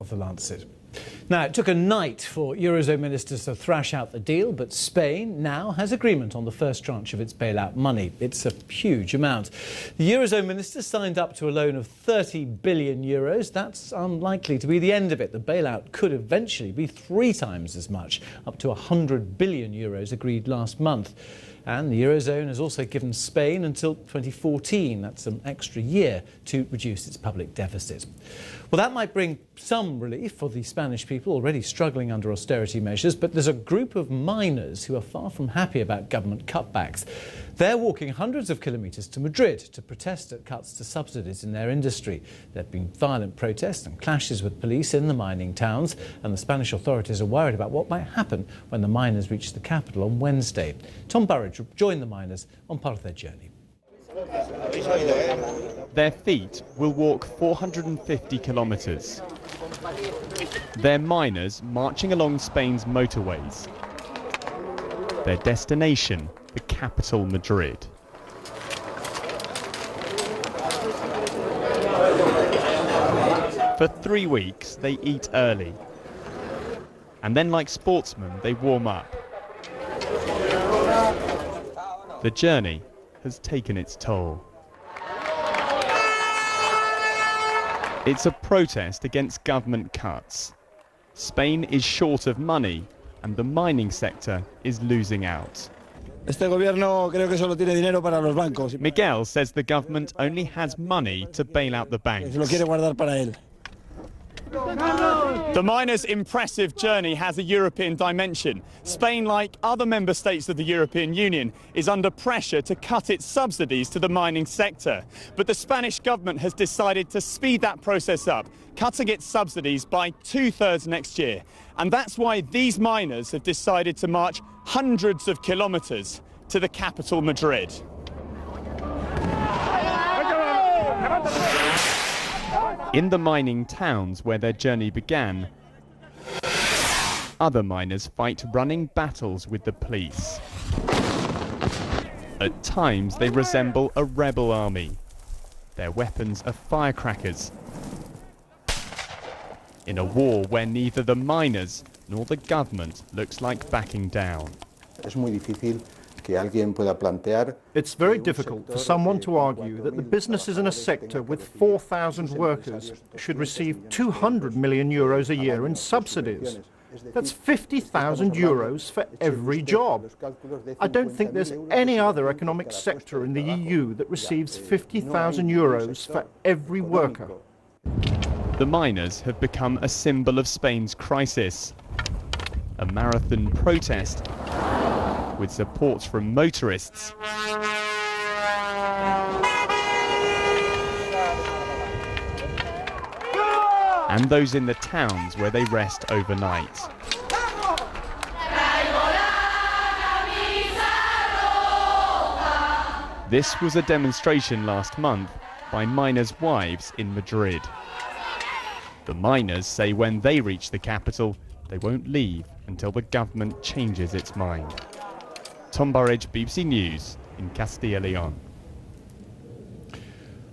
of the Lancet. Now, it took a night for Eurozone ministers to thrash out the deal, but Spain now has agreement on the first tranche of its bailout money. It's a huge amount. The Eurozone ministers signed up to a loan of 30 billion euros. That's unlikely to be the end of it. The bailout could eventually be 3 times as much, up to 100 billion euros agreed last month. And the Eurozone has also given Spain until 2014, that's an extra year, to reduce its public deficit. Well, that might bring some relief for the Spanish people already struggling under austerity measures, but there's a group of miners who are far from happy about government cutbacks. They're walking hundreds of kilometres to Madrid to protest at cuts to subsidies in their industry. There have been violent protests and clashes with police in the mining towns, and the Spanish authorities are worried about what might happen when the miners reach the capital on Wednesday. Tom Burridge joined the miners on part of their journey. Their feet will walk 450 kilometres. They're miners marching along Spain's motorways. Their destination, the capital, Madrid. For 3 weeks, they eat early. And then, like sportsmen, they warm up. The journey has taken its toll. It's a protest against government cuts. Spain is short of money, and the mining sector is losing out. Miguel says the government only has money to bail out the banks. The miners' impressive journey has a European dimension. Spain, like other member states of the European Union, is under pressure to cut its subsidies to the mining sector. But the Spanish government has decided to speed that process up, cutting its subsidies by 2/3 next year. And that's why these miners have decided to march hundreds of kilometres to the capital, Madrid. In the mining towns where their journey began, other miners fight running battles with the police. At times they resemble a rebel army. Their weapons are firecrackers. In a war where neither the miners nor the government looks like backing down. It's very difficult for someone to argue that the businesses in a sector with 4,000 workers should receive 200 million euros a year in subsidies. That's 50,000 euros for every job. I don't think there's any other economic sector in the EU that receives 50,000 euros for every worker. The miners have become a symbol of Spain's crisis. A marathon protest with support from motorists and those in the towns where they rest overnight. This was a demonstration last month by miners' wives in Madrid. The miners say when they reach the capital, they won't leave until the government changes its mind. Tom Burridge, BBC News in Castilla y León.